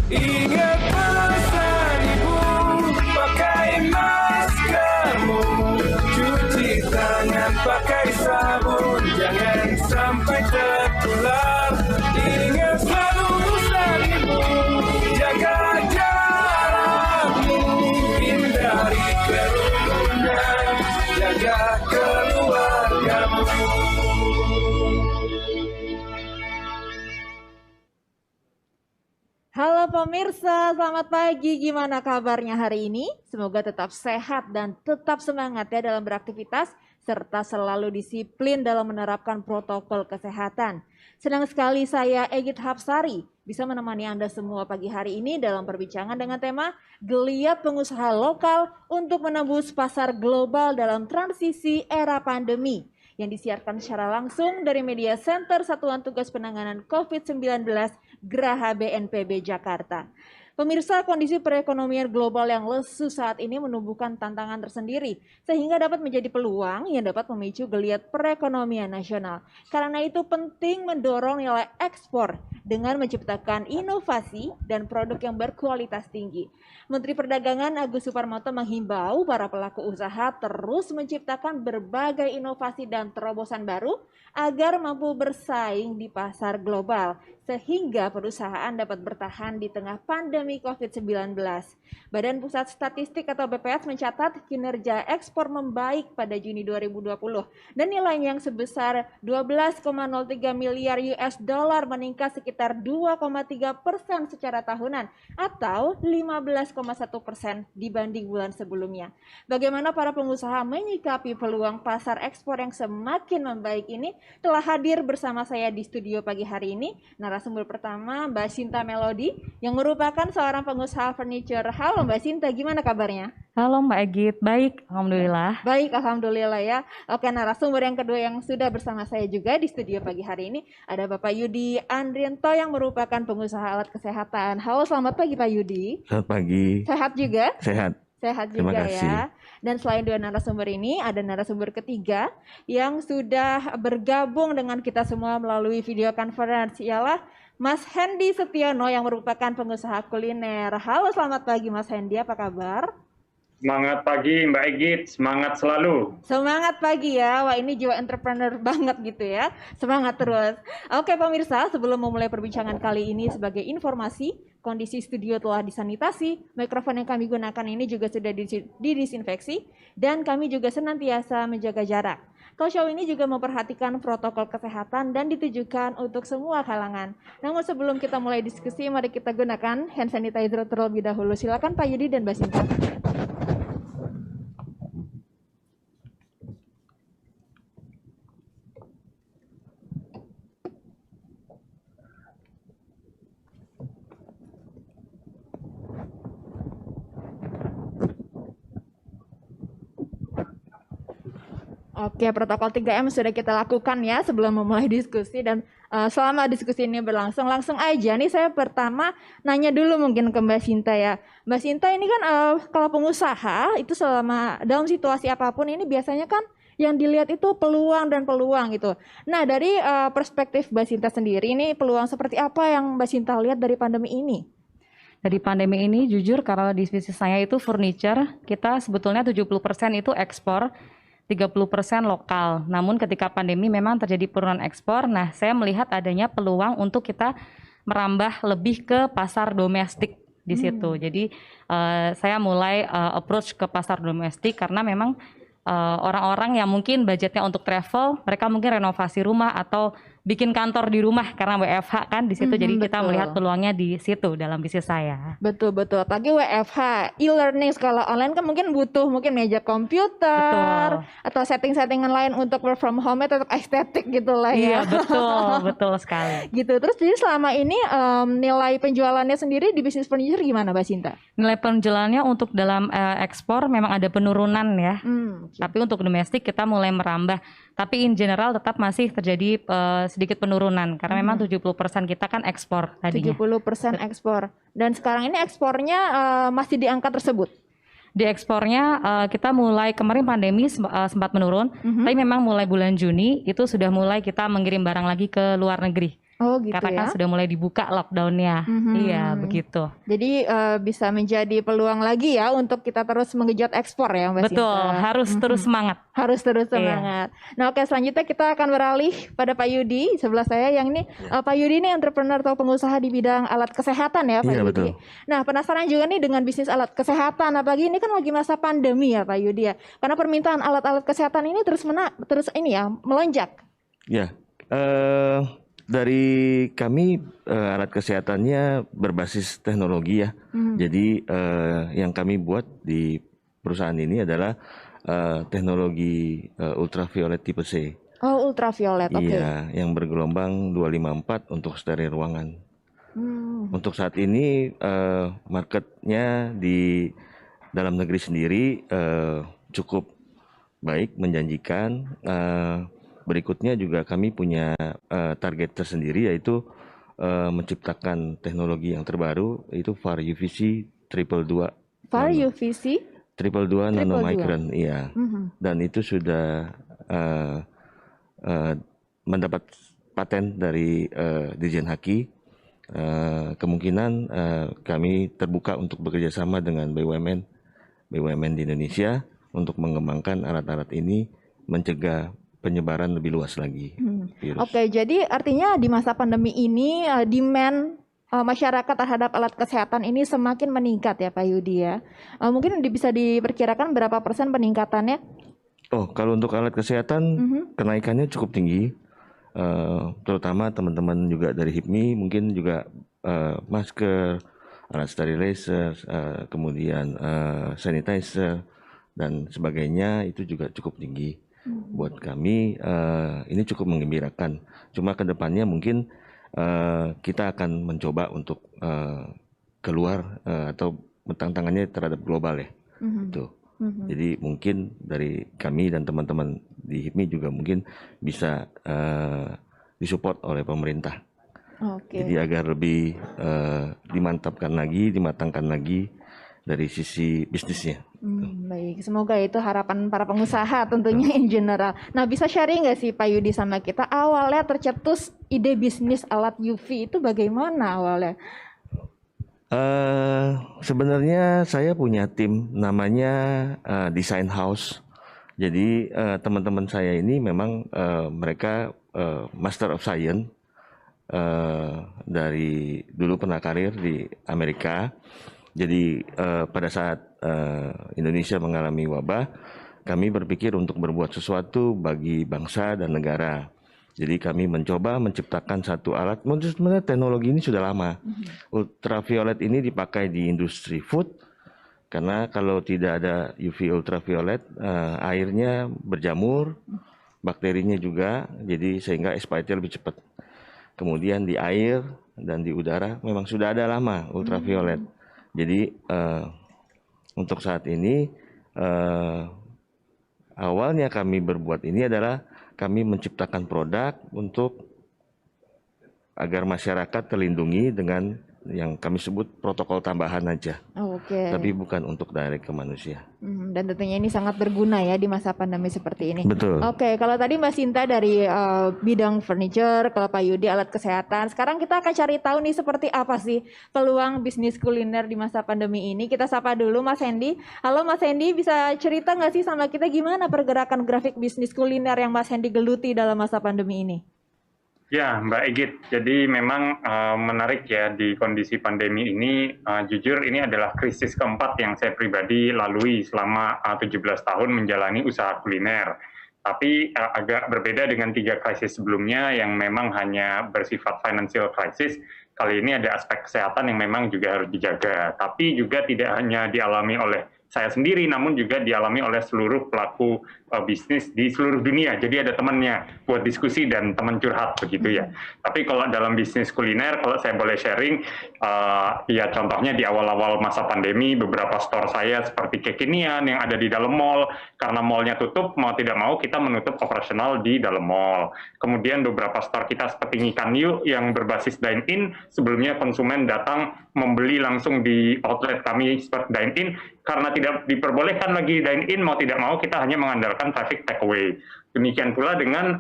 Ingat pesan ibu, pakai maskermu, cuci tangan pakai sabun, jangan sampai tertular. Ingat selalu pesan ibu, jaga jarakmu, hindari kerumunan, jaga keluargamu. Halo pemirsa, selamat pagi. Gimana kabarnya hari ini? Semoga tetap sehat dan tetap semangat ya dalam beraktivitas serta selalu disiplin dalam menerapkan protokol kesehatan. Senang sekali saya Egit Hapsari bisa menemani Anda semua pagi hari ini dalam perbincangan dengan tema Geliat Pengusaha Lokal untuk Menembus Pasar Global dalam Transisi Era Pandemi, yang disiarkan secara langsung dari Media Center Satuan Tugas Penanganan COVID-19 Graha BNPB Jakarta. Pemirsa, kondisi perekonomian global yang lesu saat ini menumbuhkan tantangan tersendiri sehingga dapat menjadi peluang yang dapat memicu geliat perekonomian nasional. Karena itu penting mendorong nilai ekspor dengan menciptakan inovasi dan produk yang berkualitas tinggi. Menteri Perdagangan Agus Suparmanto menghimbau para pelaku usaha terus menciptakan berbagai inovasi dan terobosan baru agar mampu bersaing di pasar global sehingga perusahaan dapat bertahan di tengah pandemi COVID-19. Badan Pusat Statistik atau BPS mencatat kinerja ekspor membaik pada Juni 2020 dan nilainya yang sebesar 12,03 miliar US dollar meningkat sekitar 2,3% secara tahunan atau 15,1% dibanding bulan sebelumnya. Bagaimana para pengusaha menyikapi peluang pasar ekspor yang semakin membaik ini? Telah hadir bersama saya di studio pagi hari ini narasumber pertama Mbak Sinta Melody yang merupakan seorang pengusaha furniture. Halo Mbak Sinta, gimana kabarnya? Halo Mbak Egit, baik, Alhamdulillah. Baik, Alhamdulillah ya. Oke, narasumber yang kedua yang sudah bersama saya juga di studio pagi hari ini ada Bapak Yudi Andrianto yang merupakan pengusaha alat kesehatan. Halo, selamat pagi Pak Yudi. Selamat pagi. Sehat juga? Sehat. Sehat Terima juga kasih. ya. Dan selain dua narasumber ini, ada narasumber ketiga yang sudah bergabung dengan kita semua melalui video conference, ialah Mas Hendy Setiono yang merupakan pengusaha kuliner. Halo, selamat pagi Mas Hendy, apa kabar? Semangat pagi Mbak Egit, semangat selalu. Semangat pagi ya, wah ini jiwa entrepreneur banget gitu ya, semangat terus. Oke pemirsa, sebelum memulai perbincangan kali ini sebagai informasi, kondisi studio telah disanitasi, mikrofon yang kami gunakan ini juga sudah didisinfeksi, dan kami juga senantiasa menjaga jarak. Talk show ini juga memperhatikan protokol kesehatan dan ditujukan untuk semua kalangan. Namun sebelum kita mulai diskusi, mari kita gunakan hand sanitizer terlebih dahulu. Silakan Pak Yudi dan Mbak Sinta. Oke, protokol 3M sudah kita lakukan ya sebelum memulai diskusi, dan selama diskusi ini berlangsung, langsung aja nih saya pertama nanya dulu mungkin ke Mbak Sinta ya. Mbak Sinta ini kan kalau pengusaha itu selama dalam situasi apapun ini biasanya kan yang dilihat itu peluang dan peluang gitu. Nah dari perspektif Mbak Sinta sendiri ini peluang seperti apa yang Mbak Sinta lihat dari pandemi ini? Dari pandemi ini jujur karena di bisnis saya itu furniture, kita sebetulnya 70% itu ekspor, 30% lokal. Namun ketika pandemi memang terjadi penurunan ekspor. Nah, saya melihat adanya peluang untuk kita merambah lebih ke pasar domestik di situ. Jadi saya mulai approach ke pasar domestik karena memang orang-orang yang mungkin budgetnya untuk travel, mereka mungkin renovasi rumah atau bikin kantor di rumah karena WFH kan di situ. Jadi kita Betul. melihat peluangnya di situ dalam bisnis saya. Betul, apalagi WFH, e-learning, sekolah online kan mungkin butuh mungkin meja komputer Betul. atau setting-settingan lain untuk work from home, tetap estetik gitu lah Iya, ya. betul sekali. Gitu. Terus jadi selama ini nilai penjualannya sendiri di bisnis furniture gimana Mbak Sinta? Nilai penjualannya untuk dalam ekspor memang ada penurunan ya. Tapi untuk domestik kita mulai merambah. Tapi in general tetap masih terjadi sedikit penurunan karena memang 70% kita kan ekspor tadinya. 70% ekspor. Dan sekarang ini ekspornya masih di angka tersebut. Di ekspornya kita mulai kemarin pandemi sempat menurun, tapi memang mulai bulan Juni itu sudah mulai kita mengirim barang lagi ke luar negeri. Oh gitu karena kan ya. sudah mulai dibuka lockdownnya. Iya, begitu. Jadi bisa menjadi peluang lagi ya untuk kita terus mengejut ekspor ya Mbak Betul, Sinta. harus terus semangat. Harus terus Iya. semangat. Nah oke, selanjutnya kita akan beralih pada Pak Yudi. Sebelah saya yang ini Pak Yudi ini entrepreneur atau pengusaha di bidang alat kesehatan ya Pak Iya, Yudi. betul. Nah penasaran juga nih dengan bisnis alat kesehatan. Apalagi ini kan lagi masa pandemi ya Pak Yudi ya. Karena permintaan alat-alat kesehatan ini terus melonjak. Ya, dari kami alat kesehatannya berbasis teknologi ya. Jadi yang kami buat di perusahaan ini adalah teknologi ultraviolet tipe C. Oh ultraviolet, oke. Iya, yang bergelombang 254 untuk steril ruangan. Untuk saat ini marketnya di dalam negeri sendiri cukup baik, menjanjikan. Berikutnya juga kami punya target tersendiri yaitu menciptakan teknologi yang terbaru yaitu VAR UVC 222 VAR UVC 222 nanomicron, iya. Dan itu sudah mendapat paten dari Dirjen Haki. Kemungkinan kami terbuka untuk bekerja sama dengan BUMN di Indonesia untuk mengembangkan alat-alat ini mencegah penyebaran lebih luas lagi virus. Oke, jadi artinya di masa pandemi ini demand masyarakat terhadap alat kesehatan ini semakin meningkat ya Pak Yudi ya. Mungkin bisa diperkirakan berapa persen peningkatannya? Oh, kalau untuk alat kesehatan kenaikannya cukup tinggi, terutama teman-teman juga dari HIPMI mungkin juga masker, alat sterilizer, kemudian sanitizer dan sebagainya itu juga cukup tinggi. Buat kami ini cukup menggembirakan. Cuma kedepannya mungkin kita akan mencoba untuk keluar atau tantangannya terhadap global ya. Tuh. Jadi mungkin dari kami dan teman-teman di HIPMI juga mungkin bisa disupport oleh pemerintah. Jadi agar lebih dimantapkan lagi, dimatangkan lagi dari sisi bisnisnya. Baik, semoga itu harapan para pengusaha tentunya in general. Nah, bisa sharing nggak sih Pak Yudi sama kita awalnya tercetus ide bisnis alat UV itu bagaimana awalnya? Sebenarnya saya punya tim namanya Design House. Jadi teman-teman saya ini memang mereka Master of Science dari dulu pernah karir di Amerika. Jadi pada saat Indonesia mengalami wabah, kami berpikir untuk berbuat sesuatu bagi bangsa dan negara. Jadi kami mencoba menciptakan satu alat. Sebenarnya teknologi ini sudah lama. Ultraviolet ini dipakai di industri food, karena kalau tidak ada UV ultraviolet, airnya berjamur, bakterinya juga, jadi sehingga expirednya lebih cepat. Kemudian di air dan di udara memang sudah ada lama ultraviolet. Jadi untuk saat ini awalnya kami berbuat ini adalah kami menciptakan produk untuk agar masyarakat terlindungi dengan yang kami sebut protokol tambahan aja. Tapi bukan untuk direct ke manusia. Dan tentunya ini sangat berguna ya di masa pandemi seperti ini. Betul. Kalau tadi Mbak Sinta dari bidang furniture, kalau Pak Yudi alat kesehatan. Sekarang kita akan cari tahu nih seperti apa sih peluang bisnis kuliner di masa pandemi ini. Kita sapa dulu Mas Hendy. Halo Mas Hendy, bisa cerita nggak sih sama kita gimana pergerakan grafik bisnis kuliner yang Mas Hendy geluti dalam masa pandemi ini? Ya, Mbak Egit. Jadi memang menarik ya di kondisi pandemi ini. Jujur ini adalah krisis keempat yang saya pribadi lalui selama 17 tahun menjalani usaha kuliner. Tapi agak berbeda dengan 3 krisis sebelumnya yang memang hanya bersifat financial crisis. Kali ini ada aspek kesehatan yang memang juga harus dijaga. Tapi juga tidak hanya dialami oleh saya sendiri, namun juga dialami oleh seluruh pelaku bisnis di seluruh dunia. Jadi ada temannya buat diskusi dan teman curhat begitu ya. Tapi kalau dalam bisnis kuliner, kalau saya boleh sharing, ya contohnya di awal-awal masa pandemi, beberapa store saya seperti Kekinian yang ada di dalam mall, karena mallnya tutup, mau tidak mau kita menutup operasional di dalam mall. Kemudian beberapa store kita seperti Ngikan Yu yang berbasis dine-in, sebelumnya konsumen datang membeli langsung di outlet kami seperti dine-in, karena tidak diperbolehkan lagi dine-in, mau tidak mau kita hanya mengandalkan traffic take away. Demikian pula dengan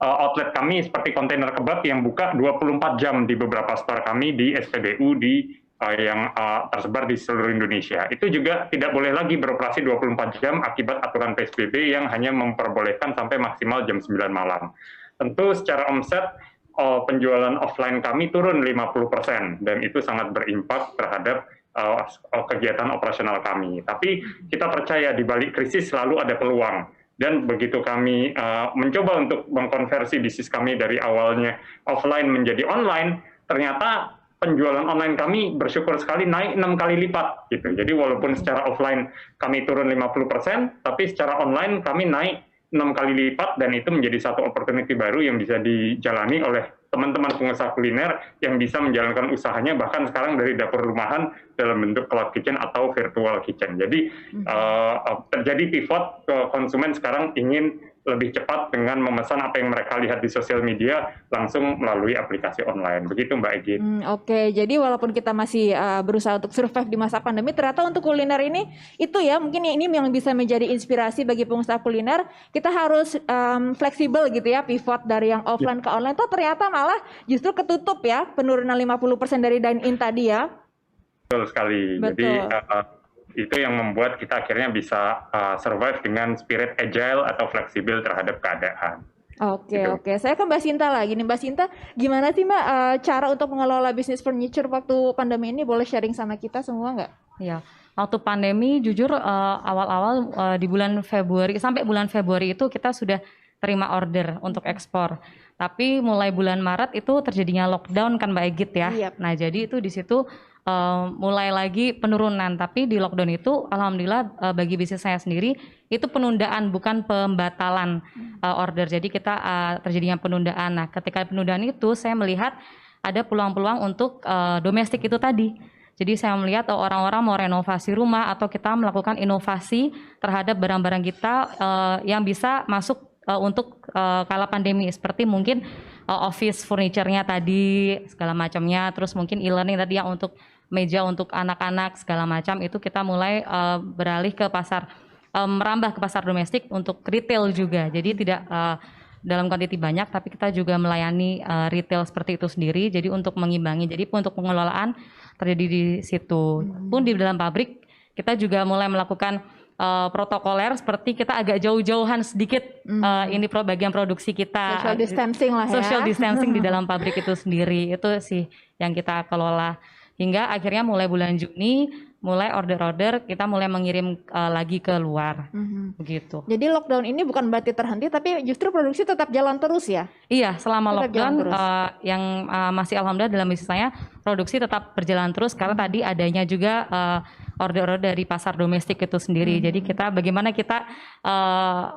outlet kami seperti kontainer kebab yang buka 24 jam di beberapa store kami di SPBU yang tersebar di seluruh Indonesia. Itu juga tidak boleh lagi beroperasi 24 jam akibat aturan PSBB yang hanya memperbolehkan sampai maksimal jam 9 malam. Tentu secara omset penjualan offline kami turun 50% dan itu sangat berimpak terhadap kegiatan operasional kami. Tapi kita percaya di balik krisis selalu ada peluang. Dan begitu kami mencoba untuk mengkonversi bisnis kami dari awalnya offline menjadi online, ternyata penjualan online kami bersyukur sekali naik 6 kali lipat. Gitu. Jadi walaupun secara offline kami turun 50%, tapi secara online kami naik 6 kali lipat dan itu menjadi satu opportunity baru yang bisa dijalani oleh teman-teman pengusaha kuliner yang bisa menjalankan usahanya bahkan sekarang dari dapur rumahan dalam bentuk cloud kitchen atau virtual kitchen. Jadi terjadi pivot ke konsumen sekarang ingin lebih cepat dengan memesan apa yang mereka lihat di sosial media langsung melalui aplikasi online. Begitu Mbak Egy. Oke, jadi walaupun kita masih berusaha untuk survive di masa pandemi, ternyata untuk kuliner ini itu ya mungkin ini yang bisa menjadi inspirasi bagi pengusaha kuliner. Kita harus fleksibel gitu ya, pivot dari yang offline ke online. Toh ternyata malah justru ketutup ya penurunan 50% dari dine-in tadi ya. Betul sekali. Betul. Jadi itu yang membuat kita akhirnya bisa survive dengan spirit agile atau fleksibel terhadap keadaan. Oke. Saya ke Mbak Sinta lagi nih. Mbak Sinta, gimana sih Mbak cara untuk mengelola bisnis furniture waktu pandemi ini? Boleh sharing sama kita semua nggak? Ya, waktu pandemi jujur awal-awal di bulan Februari sampai bulan Februari itu kita sudah terima order untuk ekspor. Tapi mulai bulan Maret itu terjadinya lockdown kan Mbak Egit ya. Yep. Nah jadi itu di situ mulai lagi penurunan. Tapi di lockdown itu alhamdulillah bagi bisnis saya sendiri itu penundaan bukan pembatalan order. Jadi kita terjadinya penundaan. Nah ketika penundaan itu saya melihat ada peluang-peluang untuk domestik itu tadi. Jadi saya melihat orang-orang mau renovasi rumah atau kita melakukan inovasi terhadap barang-barang kita yang bisa masuk untuk kala pandemi seperti mungkin office furniture-nya tadi segala macamnya, terus mungkin e-learning tadi yang untuk meja untuk anak-anak segala macam itu kita mulai beralih ke pasar merambah ke pasar domestik untuk retail juga. Jadi tidak dalam kuantiti banyak tapi kita juga melayani retail seperti itu sendiri. Jadi untuk mengimbangi, jadi untuk pengelolaan terjadi di situ. Pun di dalam pabrik kita juga mulai melakukan protokoler seperti kita agak jauh-jauhan sedikit ini bagian produksi kita. Social distancing lah ya. Social distancing di dalam pabrik itu sendiri. Itu sih yang kita kelola. Hingga akhirnya mulai bulan Juni mulai order-order kita mulai mengirim lagi ke luar. Begitu. Jadi lockdown ini bukan berarti terhenti tapi justru produksi tetap jalan terus ya? Iya, selama Tetap lockdown jalan terus. yang masih alhamdulillah dalam bisnis saya produksi tetap berjalan terus karena tadi adanya juga order-order dari pasar domestik itu sendiri. Jadi kita bagaimana kita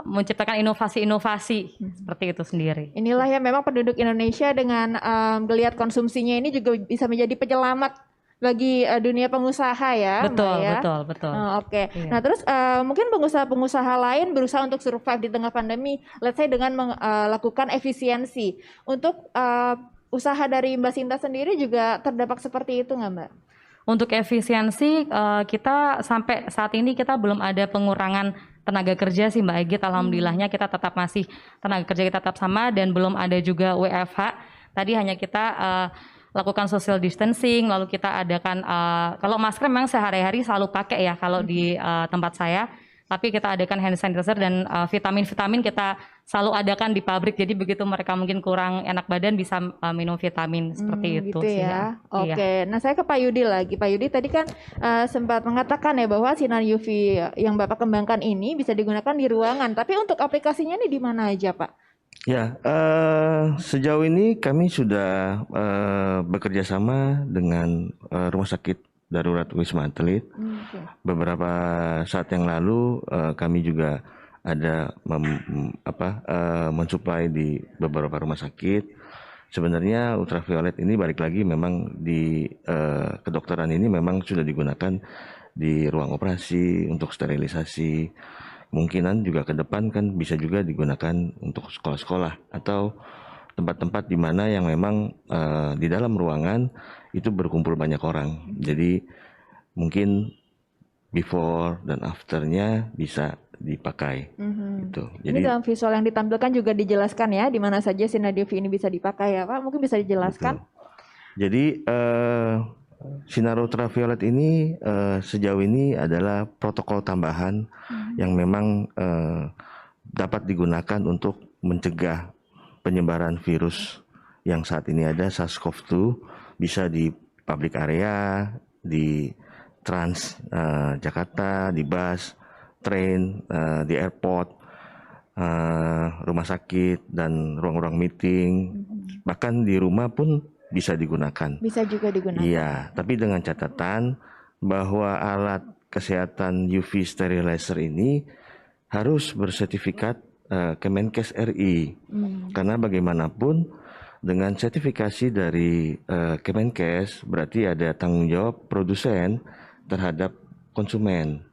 menciptakan inovasi-inovasi seperti itu sendiri. Inilah ya memang penduduk Indonesia dengan geliat konsumsinya ini juga bisa menjadi penyelamat bagi dunia pengusaha ya, Betul, Mbak ya. betul. Oke. Iya. Nah terus mungkin pengusaha-pengusaha lain berusaha untuk survive di tengah pandemi, let's say dengan melakukan efisiensi. Untuk usaha dari Mbak Sinta sendiri juga terdampak seperti itu nggak Mbak? Untuk efisiensi kita sampai saat ini kita belum ada pengurangan tenaga kerja sih Mbak Egit. Alhamdulillahnya kita tetap masih tenaga kerja kita tetap sama dan belum ada juga WFH. Tadi hanya kita lakukan social distancing, lalu kita adakan kalau masker memang sehari-hari selalu pakai ya kalau di tempat saya. Tapi kita adakan hand sanitizer dan vitamin-vitamin kita selalu adakan di pabrik. Jadi begitu mereka mungkin kurang enak badan bisa minum vitamin seperti itu Gitu sih ya. Iya. Oke. Nah saya ke Pak Yudi lagi. Pak Yudi tadi kan sempat mengatakan ya bahwa sinar UV yang Bapak kembangkan ini bisa digunakan di ruangan. Tapi untuk aplikasinya ini di mana aja Pak? Ya, sejauh ini kami sudah bekerja sama dengan Rumah Sakit Darurat Wisma Atlet. Beberapa saat yang lalu kami juga ada mensuplai di beberapa rumah sakit. Sebenarnya ultraviolet ini balik lagi memang di kedokteran ini memang sudah digunakan di ruang operasi untuk sterilisasi. Kemungkinan juga ke depan kan bisa juga digunakan untuk sekolah-sekolah atau tempat-tempat di mana yang memang di dalam ruangan itu berkumpul banyak orang. Jadi mungkin before dan afternya bisa dipakai. Gitu. Ini Jadi dalam visual yang ditampilkan juga dijelaskan ya, di mana saja sinar UV ini bisa dipakai ya Pak. Mungkin bisa dijelaskan? Jadi sinar ultraviolet ini sejauh ini adalah protokol tambahan yang memang dapat digunakan untuk mencegah penyebaran virus yang saat ini ada, SARS-CoV-2, bisa di public area, di Trans Jakarta, di bus, train, di airport, rumah sakit, dan ruang-ruang meeting, bahkan di rumah pun bisa digunakan. Bisa juga digunakan. Iya, tapi dengan catatan bahwa alat kesehatan UV sterilizer ini harus bersertifikat Kemenkes RI, karena bagaimanapun dengan sertifikasi dari Kemenkes berarti ada tanggung jawab produsen terhadap konsumen.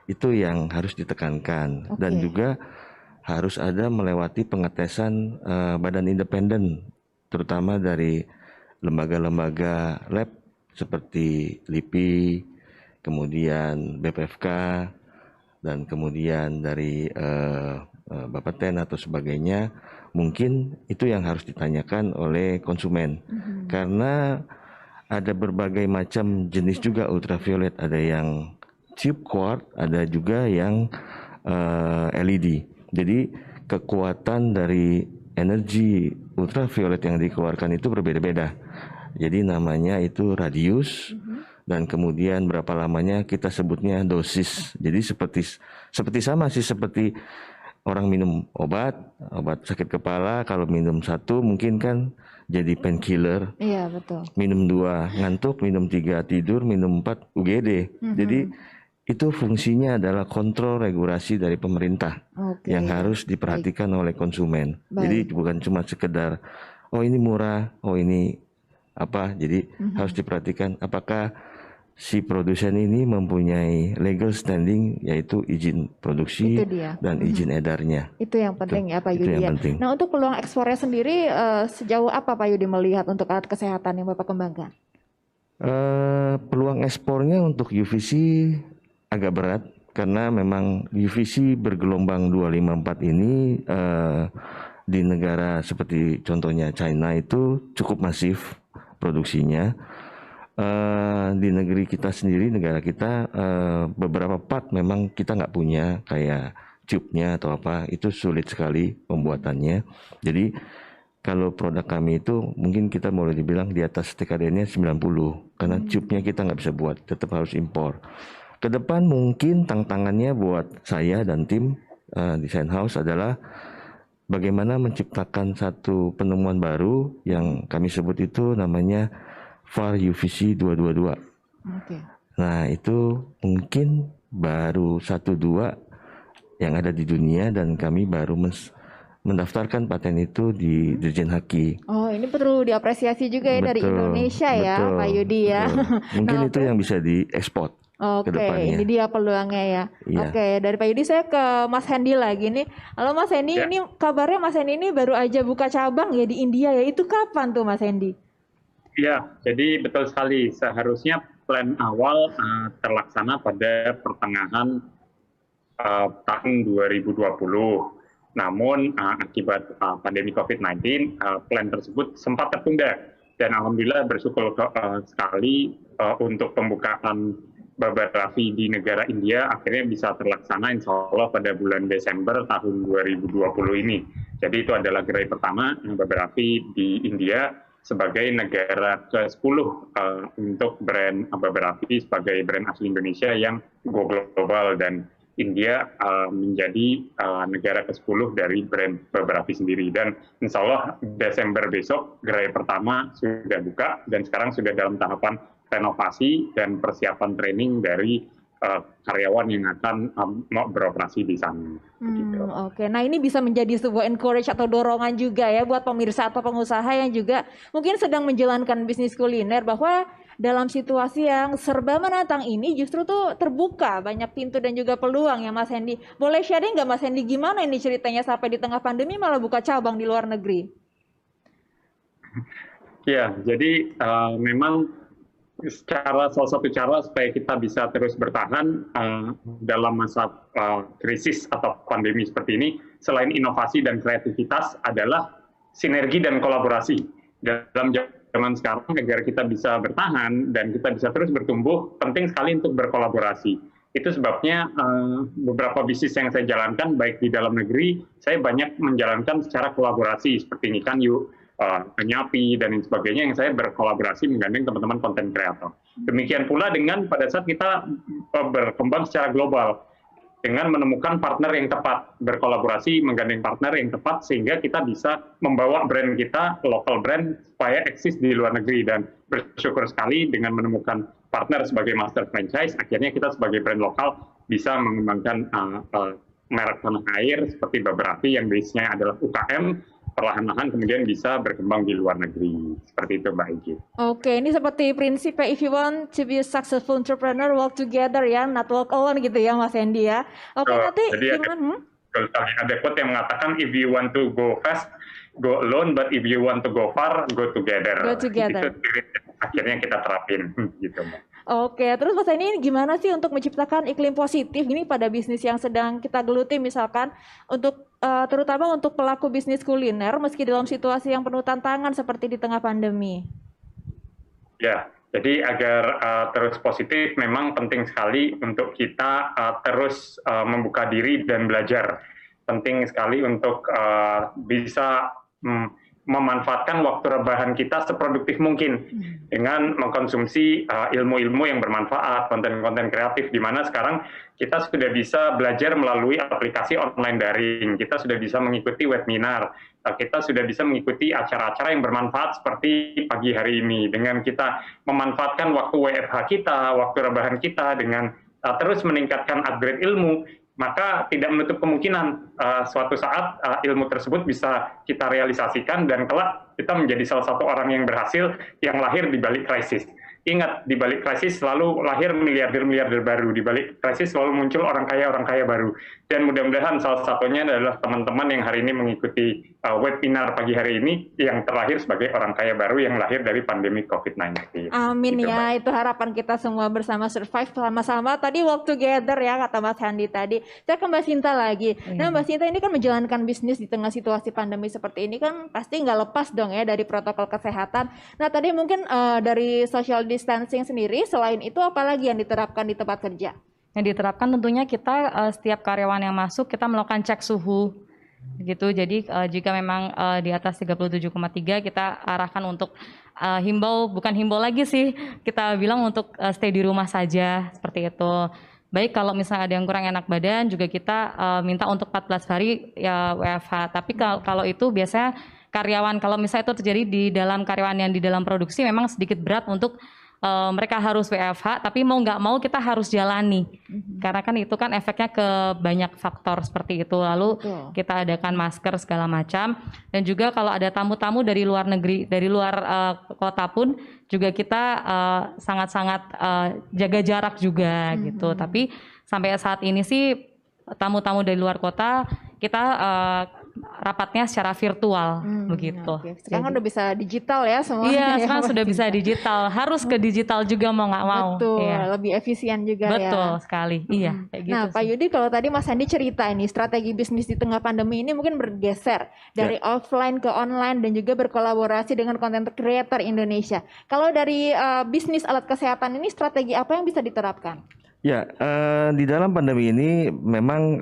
Itu yang harus ditekankan. Dan juga harus ada melewati pengetesan badan independen, terutama dari lembaga-lembaga lab seperti LIPI, kemudian BPFK, dan kemudian dari Bapeten atau sebagainya. Mungkin itu yang harus ditanyakan oleh konsumen, karena ada berbagai macam jenis juga ultraviolet, ada yang tube quart, ada juga yang LED. Jadi kekuatan dari energi ultraviolet yang dikeluarkan itu berbeda-beda. Jadi namanya itu radius, dan kemudian berapa lamanya kita sebutnya dosis. Jadi seperti sama sih, seperti orang minum obat sakit kepala, kalau minum 1 mungkin kan jadi painkiller. Iya, betul. Minum 2 ngantuk, minum 3 tidur, minum 4 UGD. Jadi itu fungsinya adalah kontrol regulasi dari pemerintah yang harus diperhatikan oleh konsumen. Jadi bukan cuma sekedar oh ini murah, oh ini apa. Jadi harus diperhatikan apakah si produsen ini mempunyai legal standing, yaitu izin produksi dan izin edarnya. Itu yang penting ya Pak Itu Yudi. yang penting. Nah, untuk peluang ekspornya sendiri sejauh apa Pak Yudi melihat untuk alat kesehatan yang Bapak kembangkan? Peluang ekspornya untuk UVC agak berat, karena memang UVC bergelombang 254 ini di negara seperti contohnya China itu cukup masif produksinya. Di negeri kita sendiri, negara kita, beberapa part memang kita nggak punya, kayak tube-nya atau apa, itu sulit sekali pembuatannya. Jadi kalau produk kami itu mungkin kita boleh dibilang di atas TKD-nya 90, karena tube-nya kita nggak bisa buat, tetap harus impor. Kedepan mungkin tantangannya buat saya dan tim Design House adalah bagaimana menciptakan satu penemuan baru yang kami sebut itu namanya VAR UVC 222. Nah itu mungkin baru 1-2 yang ada di dunia, dan kami baru mendaftarkan paten itu di Dirjen Haki. Oh, ini perlu diapresiasi juga ya dari Indonesia ya Pak Yudi ya. Mungkin itu yang bisa diekspor. Ini dia peluangnya ya. Iya. Dari Pak Yudi saya ke Mas Hendy lagi nih. Halo Mas Hendy, ini kabarnya Mas Hendy ini baru aja buka cabang ya di India ya. Itu kapan tuh Mas Hendy? Ya, jadi betul sekali. Seharusnya plan awal terlaksana pada pertengahan tahun 2020. Namun akibat pandemi COVID-19, plan tersebut sempat tertunda. Dan alhamdulillah bersyukur sekali untuk pembukaan Babarafi di negara India akhirnya bisa terlaksana insya Allah pada bulan Desember tahun 2020 ini. Jadi itu adalah gerai pertama Babarafi di India sebagai negara ke-10 untuk brand Babarafi sebagai brand asli Indonesia yang go global, dan India menjadi negara ke-10 dari brand Babarafi sendiri. Dan insya Allah Desember besok gerai pertama sudah buka, dan sekarang sudah dalam tahapan renovasi dan persiapan training dari karyawan yang akan beroperasi di sana. Nah ini bisa menjadi sebuah encourage atau dorongan juga ya buat pemirsa atau pengusaha yang juga mungkin sedang menjalankan bisnis kuliner, bahwa dalam situasi yang serba menantang ini justru tuh terbuka banyak pintu dan juga peluang ya Mas Hendy. Boleh sharing nggak Mas Hendy gimana ini ceritanya sampai di tengah pandemi malah buka cabang di luar negeri? Ya, jadi memang salah satu cara supaya kita bisa terus bertahan dalam masa krisis atau pandemi seperti ini, selain inovasi dan kreativitas adalah sinergi dan kolaborasi. Dalam zaman sekarang, agar kita bisa bertahan dan kita bisa terus bertumbuh, penting sekali untuk berkolaborasi. Itu sebabnya beberapa bisnis yang saya jalankan, baik di dalam negeri, saya banyak menjalankan secara kolaborasi, seperti ini kan yuk, Nyapi dan lain sebagainya, yang saya berkolaborasi menggandeng teman-teman konten kreator. Demikian pula dengan pada saat kita berkembang secara global, dengan menemukan partner yang tepat, berkolaborasi menggandeng partner yang tepat, sehingga kita bisa membawa brand kita, local brand, supaya eksis di luar negeri. Dan bersyukur sekali dengan menemukan partner sebagai master franchise, akhirnya kita sebagai brand lokal bisa mengembangkan merek tanah air seperti Baberapi yang basisnya adalah UKM, perlahan-lahan kemudian bisa berkembang di luar negeri. Seperti itu Mbak Egi. Oke, ini seperti prinsipnya if you want to be a successful entrepreneur, work together ya, not walk alone gitu ya Mas Hendy ya. Oke, nanti gimana? Ada quote yang mengatakan if you want to go fast, go alone, but if you want to go far, go together. Go together. Itu spirit akhirnya kita terapin gitu Mbak. Oke, terus Mas Hendy gimana sih untuk menciptakan iklim positif ini pada bisnis yang sedang kita geluti, misalkan untuk terutama untuk pelaku bisnis kuliner meski dalam situasi yang penuh tantangan seperti di tengah pandemi? Ya, jadi agar terus positif memang penting sekali untuk kita terus membuka diri dan belajar. Penting sekali untuk bisa memanfaatkan waktu rebahan kita seproduktif mungkin dengan mengkonsumsi ilmu-ilmu yang bermanfaat, konten-konten kreatif, di mana sekarang kita sudah bisa belajar melalui aplikasi online daring, kita sudah bisa mengikuti webinar, kita sudah bisa mengikuti acara-acara yang bermanfaat seperti pagi hari ini, dengan kita memanfaatkan waktu WFH kita, waktu rebahan kita dengan terus meningkatkan upgrade ilmu, maka tidak menutup kemungkinan suatu saat ilmu tersebut bisa kita realisasikan dan kelak kita menjadi salah satu orang yang berhasil yang lahir di balik krisis. Ingat, di balik krisis selalu lahir miliarder-miliarder baru, di balik krisis selalu muncul orang kaya baru. Dan mudah-mudahan salah satunya adalah teman-teman yang hari ini mengikuti webinar pagi hari ini yang terlahir sebagai orang kaya baru yang lahir dari pandemi COVID-19. Amin gitu, ya, Mbak. Itu harapan kita semua bersama survive sama-sama. Tadi work together ya kata Mas Hendy tadi. Saya ke Mbak Sinta lagi. Nah Mbak Sinta ini kan menjalankan bisnis di tengah situasi pandemi seperti ini kan pasti nggak lepas dong ya dari protokol kesehatan. Nah tadi mungkin dari social distancing sendiri, selain itu apalagi yang diterapkan di tempat kerja? Yang diterapkan tentunya kita setiap karyawan yang masuk kita melakukan cek suhu gitu. Jadi jika memang di atas 37,3 kita arahkan untuk bukan himbau lagi sih, kita bilang untuk stay di rumah saja seperti itu. Baik kalau misalnya ada yang kurang enak badan juga kita minta untuk 14 hari ya WFH. Tapi kalau itu biasanya karyawan, kalau misalnya itu terjadi di dalam karyawan yang di dalam produksi memang sedikit berat untuk mereka harus WFH, tapi mau nggak mau kita harus jalani. Karena kan itu kan efeknya ke banyak faktor seperti itu. Lalu kita adakan masker segala macam. Dan juga kalau ada tamu-tamu dari luar negeri, dari luar kota pun juga kita sangat-sangat jaga jarak juga gitu. Tapi sampai saat ini sih tamu-tamu dari luar kota kita rapatnya secara virtual begitu. Okay. Sekarang udah bisa digital ya semuanya. Iya, sekarang sudah bisa digital. Harus ke digital juga mau nggak mau. Betul, ya. Lebih efisien juga ya. Betul sekali. Iya. Kayak gitu nah, Pak Yudi, kalau tadi Mas Hendy cerita ini strategi bisnis di tengah pandemi ini mungkin bergeser dari offline ke online dan juga berkolaborasi dengan content creator Indonesia. Kalau dari bisnis alat kesehatan ini strategi apa yang bisa diterapkan? Ya, di dalam pandemi ini memang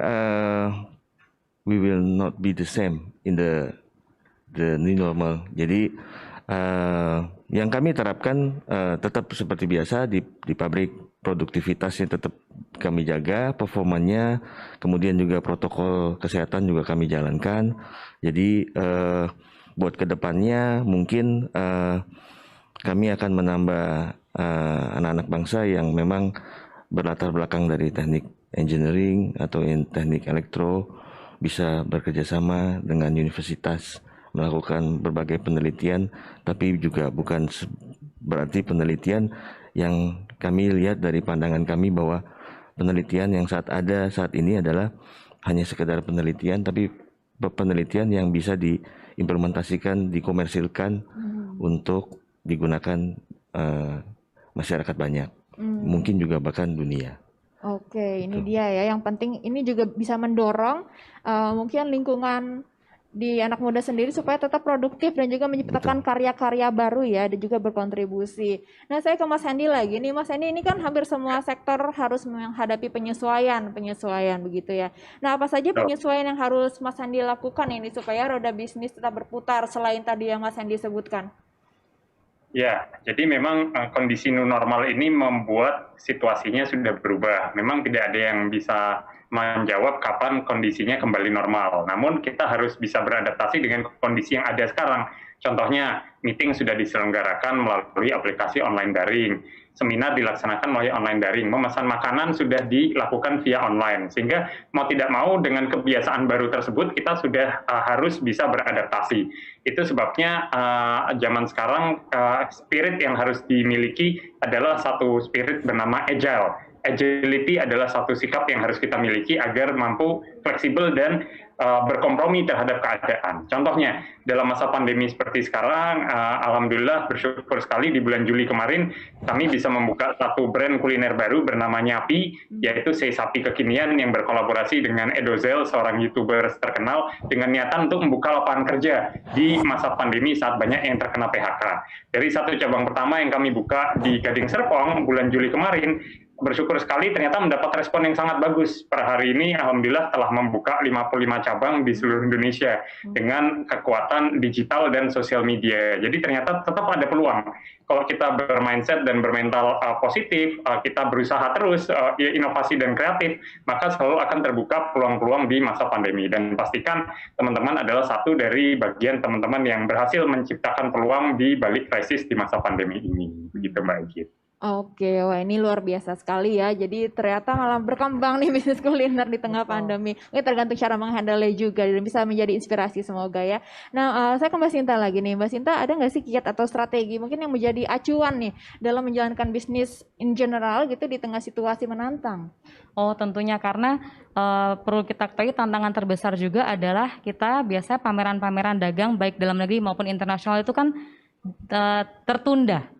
we will not be the same in the new normal. Jadi yang kami terapkan tetap seperti biasa di pabrik, produktivitasnya tetap kami jaga, performanya, kemudian juga protokol kesehatan juga kami jalankan. Jadi buat kedepannya mungkin kami akan menambah anak-anak bangsa yang memang berlatar belakang dari teknik engineering atau teknik elektro, bisa bekerja sama dengan universitas melakukan berbagai penelitian, tapi juga bukan berarti penelitian yang kami lihat dari pandangan kami bahwa penelitian yang saat ini adalah hanya sekedar penelitian, tapi penelitian yang bisa diimplementasikan, dikomersilkan untuk digunakan masyarakat banyak, mungkin juga bahkan dunia. Oke, ini dia ya. Yang penting ini juga bisa mendorong mungkin lingkungan di anak muda sendiri supaya tetap produktif dan juga menciptakan karya-karya baru ya, dan juga berkontribusi. Nah, saya ke Mas Hendy lagi nih. Mas Hendy, ini kan hampir semua sektor harus menghadapi penyesuaian begitu ya. Nah, apa saja penyesuaian yang harus Mas Hendy lakukan ini supaya roda bisnis tetap berputar selain tadi yang Mas Hendy sebutkan? Ya, jadi memang kondisi new normal ini membuat situasinya sudah berubah. Memang tidak ada yang bisa menjawab kapan kondisinya kembali normal. Namun kita harus bisa beradaptasi dengan kondisi yang ada sekarang. Contohnya, meeting sudah diselenggarakan melalui aplikasi online daring. Seminar dilaksanakan melalui online daring. Memesan makanan sudah dilakukan via online. Sehingga mau tidak mau dengan kebiasaan baru tersebut, kita sudah harus bisa beradaptasi. Itu sebabnya zaman sekarang spirit yang harus dimiliki adalah satu spirit bernama agile. Agility adalah satu sikap yang harus kita miliki agar mampu fleksibel dan berkompromi terhadap keadaan. Contohnya, dalam masa pandemi seperti sekarang, alhamdulillah bersyukur sekali di bulan Juli kemarin, kami bisa membuka satu brand kuliner baru bernama Nyapi, yaitu sei sapi kekinian yang berkolaborasi dengan Edozel, seorang YouTuber terkenal, dengan niatan untuk membuka lapangan kerja di masa pandemi saat banyak yang terkena PHK. Dari satu cabang pertama yang kami buka di Gading Serpong bulan Juli kemarin, bersyukur sekali ternyata mendapat respon yang sangat bagus. Per hari ini alhamdulillah telah membuka 55 cabang di seluruh Indonesia dengan kekuatan digital dan sosial media. Jadi ternyata tetap ada peluang. Kalau kita bermindset dan bermental positif, kita berusaha terus inovasi dan kreatif, maka selalu akan terbuka peluang-peluang di masa pandemi. Dan pastikan teman-teman adalah satu dari bagian teman-teman yang berhasil menciptakan peluang di balik krisis di masa pandemi ini. Begitu Mbak Egit. Oke, wah ini luar biasa sekali ya. Jadi ternyata malah berkembang nih bisnis kuliner di tengah pandemi. Ini tergantung cara menghandle juga dan bisa menjadi inspirasi semoga ya. Nah, saya ke Mbak Sinta lagi nih. Mbak Sinta, ada nggak sih kiat atau strategi mungkin yang menjadi acuan nih dalam menjalankan bisnis in general gitu di tengah situasi menantang? Oh, tentunya karena perlu kita ketahui tantangan terbesar juga adalah kita biasanya pameran-pameran dagang baik dalam negeri maupun internasional itu kan tertunda.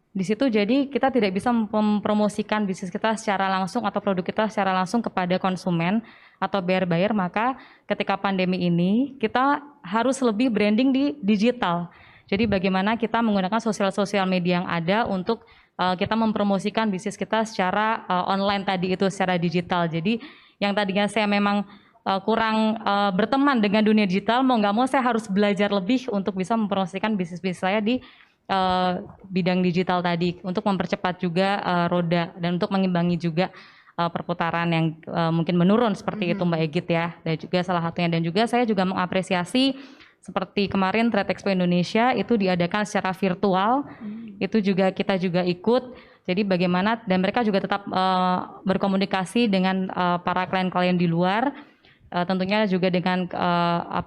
Di situ jadi kita tidak bisa mempromosikan bisnis kita secara langsung atau produk kita secara langsung kepada konsumen atau buyer, maka ketika pandemi ini kita harus lebih branding di digital. Jadi bagaimana kita menggunakan sosial media yang ada untuk kita mempromosikan bisnis kita secara online tadi itu secara digital. Jadi yang tadinya saya memang kurang berteman dengan dunia digital, mau nggak mau saya harus belajar lebih untuk bisa mempromosikan bisnis-bisnis saya di bidang digital tadi untuk mempercepat juga roda dan untuk mengimbangi juga perputaran yang mungkin menurun seperti itu Mbak Egit ya, dan juga salah satunya. Dan juga saya juga mengapresiasi seperti kemarin Trade Expo Indonesia itu diadakan secara virtual, itu juga kita juga ikut. Jadi bagaimana dan mereka juga tetap berkomunikasi dengan para klien-klien di luar, tentunya juga dengan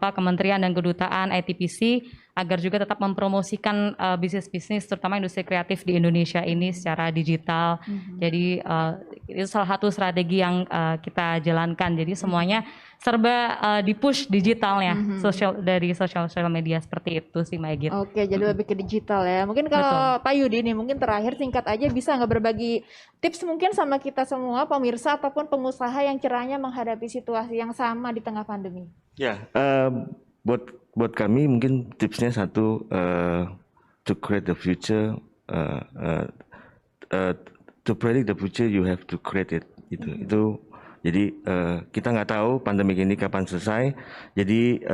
kementerian dan kedutaan ITPC agar juga tetap mempromosikan bisnis-bisnis terutama industri kreatif di Indonesia ini secara digital. Jadi itu salah satu strategi yang kita jalankan. Jadi semuanya serba di-push digitalnya dari sosial media seperti itu sih Mbak Egit. Oke, jadi lebih ke digital ya. Mungkin kalau Pak Yudi nih mungkin terakhir singkat aja bisa nggak berbagi tips mungkin sama kita semua pemirsa ataupun pengusaha yang kiranya menghadapi situasi yang sama di tengah pandemi? Ya, buat kami mungkin tipsnya satu, to create the future, to predict the future you have to create it. Itu jadi kita nggak tahu pandemi ini kapan selesai. Jadi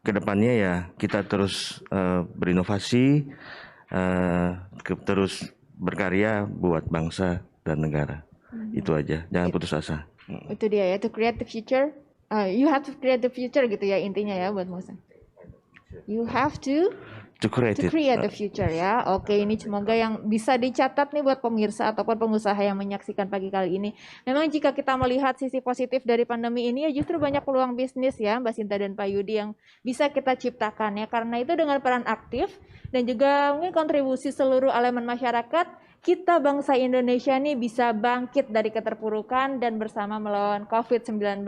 kedepannya ya kita terus berinovasi, terus berkarya buat bangsa dan negara. Itu aja, jangan putus asa. Itu dia ya, to create the future. You have to create the future gitu ya intinya ya buat Musa. You have to create the future ya. Oke, ini semoga yang bisa dicatat nih buat pemirsa ataupun pengusaha yang menyaksikan pagi kali ini. Memang jika kita melihat sisi positif dari pandemi ini ya justru banyak peluang bisnis ya Mbak Sinta dan Pak Yudi yang bisa kita ciptakan ya. Karena itu dengan peran aktif dan juga mungkin kontribusi seluruh elemen masyarakat kita bangsa Indonesia nih bisa bangkit dari keterpurukan dan bersama melawan COVID-19.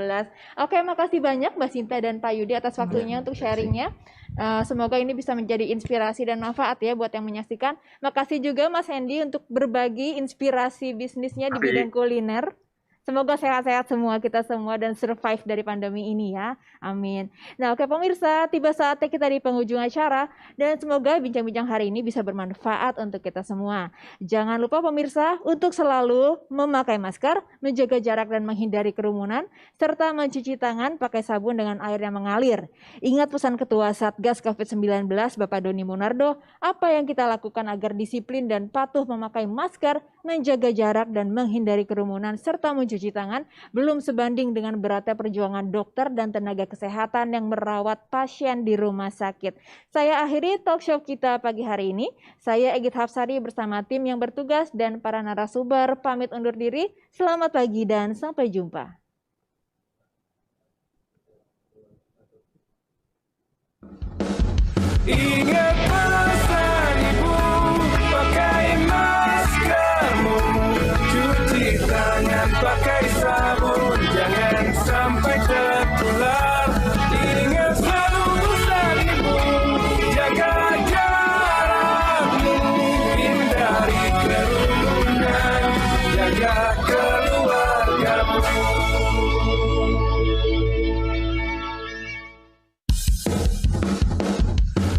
Oke, makasih banyak Mbak Sinta dan Pak Yudi atas waktunya untuk sharingnya. Semoga ini bisa menjadi inspirasi dan manfaat ya buat yang menyaksikan. Makasih juga Mas Hendy untuk berbagi inspirasi bisnisnya di bidang kuliner. Semoga sehat-sehat semua kita semua dan survive dari pandemi ini ya. Amin. Nah, oke pemirsa, tiba saatnya kita di penghujung acara dan semoga bincang-bincang hari ini bisa bermanfaat untuk kita semua. Jangan lupa pemirsa untuk selalu memakai masker, menjaga jarak dan menghindari kerumunan, serta mencuci tangan pakai sabun dengan air yang mengalir. Ingat pesan Ketua Satgas COVID-19 Bapak Doni Monardo, apa yang kita lakukan agar disiplin dan patuh memakai masker, menjaga jarak dan menghindari kerumunan, serta mencuci tangan belum sebanding dengan beratnya perjuangan dokter dan tenaga kesehatan yang merawat pasien di rumah sakit. Saya akhiri talk show kita pagi hari ini. Saya Egit Hapsari bersama tim yang bertugas dan para narasumber pamit undur diri. Selamat pagi dan sampai jumpa. Ingat pesan ibu, pakai maskermu, cuci tangan pakai sabun, jangan sampai tertular. Ingat selalu pesan ibu, jaga jarakmu, hindari kerumunan, jaga keluargamu.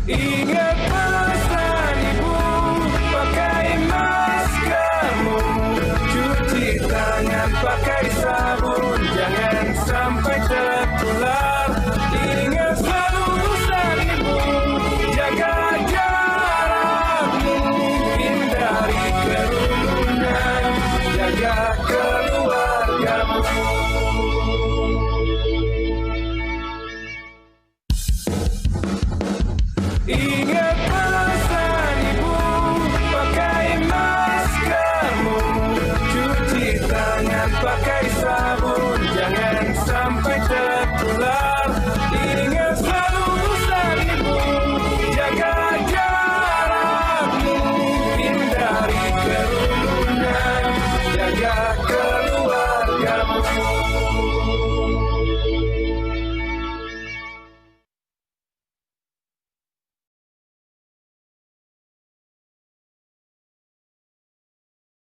Ingat pesan ibu, pakai maskermu, cuci tangan pakai sabun, jangan sampai tertular. Ingat selalu pesan ibu, jaga jarakmu, hindari kerumunan, jaga keluargamu. Ingat